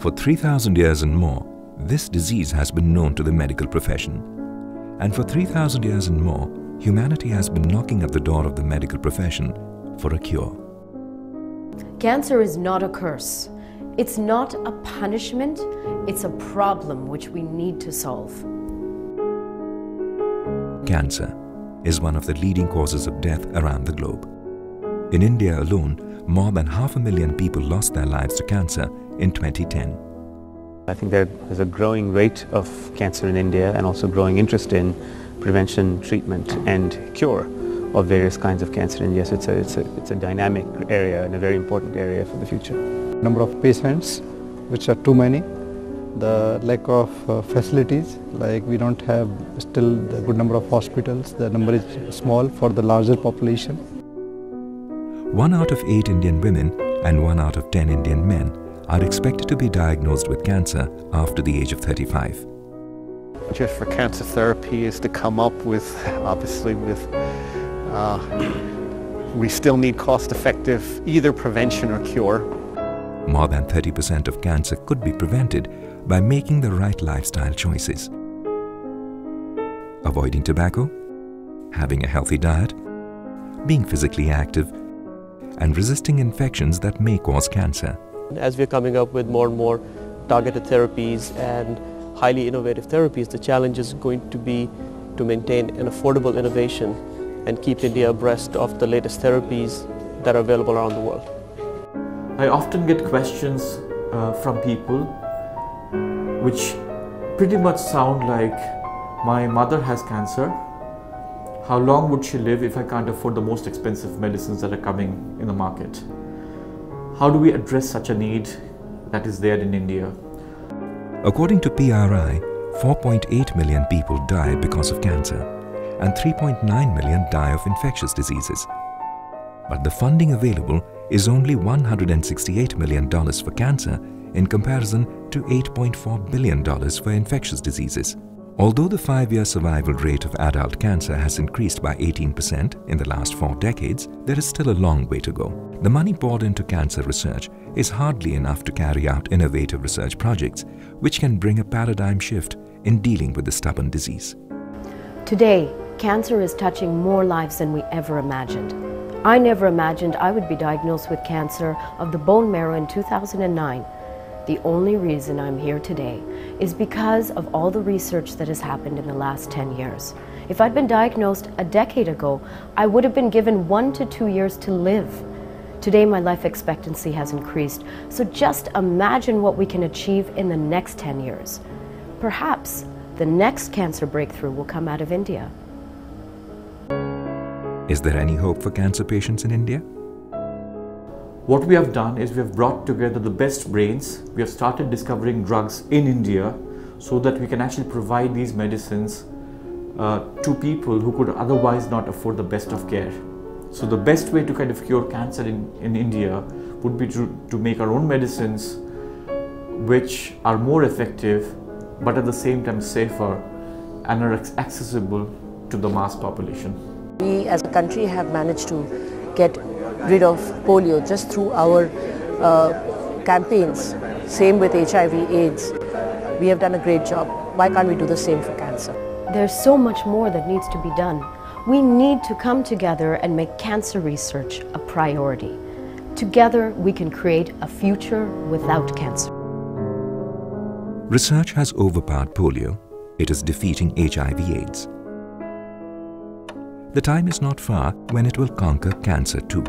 For 3,000 years and more, this disease has been known to the medical profession. And for 3,000 years and more, humanity has been knocking at the door of the medical profession for a cure. Cancer is not a curse. It's not a punishment. It's a problem which we need to solve. Cancer is one of the leading causes of death around the globe. In India alone, more than 500,000 people lost their lives to cancer in 2010. I think there's a growing rate of cancer in India and also growing interest in prevention, treatment and cure of various kinds of cancer. And yes, it's a dynamic area and a very important area for the future. Number of patients, which are too many. The lack of facilities, like we don't have still a good number of hospitals. The number is small for the larger population. 1 out of 8 Indian women and 1 out of 10 Indian men are expected to be diagnosed with cancer after the age of 35. Just for cancer therapy is to come up with, obviously we still need cost-effective either prevention or cure. More than 30% of cancer could be prevented by making the right lifestyle choices. Avoiding tobacco, having a healthy diet, being physically active, and resisting infections that may cause cancer. As we're coming up with more and more targeted therapies and highly innovative therapies, the challenge is going to be to maintain an affordable innovation and keep India abreast of the latest therapies that are available around the world. I often get questions from people which pretty much sound like, my mother has cancer, how long would she live if I can't afford the most expensive medicines that are coming in the market? How do we address such a need that is there in India? According to PRI, 4.8 million people die because of cancer and 3.9 million die of infectious diseases. But the funding available is only $168 million for cancer in comparison to $8.4 billion for infectious diseases. Although the 5-year survival rate of adult cancer has increased by 18% in the last 4 decades, there is still a long way to go. The money poured into cancer research is hardly enough to carry out innovative research projects, which can bring a paradigm shift in dealing with the stubborn disease. Today, cancer is touching more lives than we ever imagined. I never imagined I would be diagnosed with cancer of the bone marrow in 2009. The only reason I'm here today is because of all the research that has happened in the last 10 years. If I'd been diagnosed a decade ago, I would have been given 1 to 2 years to live. Today, my life expectancy has increased, so just imagine what we can achieve in the next 10 years. Perhaps the next cancer breakthrough will come out of India. Is there any hope for cancer patients in India? What we have done is we have brought together the best brains. We have started discovering drugs in India so that we can actually provide these medicines to people who could otherwise not afford the best of care. So the best way to kind of cure cancer in India would be to make our own medicines which are more effective but at the same time safer and are accessible to the mass population. We as a country have managed to get rid of polio just through our campaigns. Same with HIV/AIDS. We have done a great job. Why can't we do the same for cancer? There's so much more that needs to be done. We need to come together and make cancer research a priority. Together, we can create a future without cancer. Research has overpowered polio. It is defeating HIV/AIDS. The time is not far when it will conquer cancer too.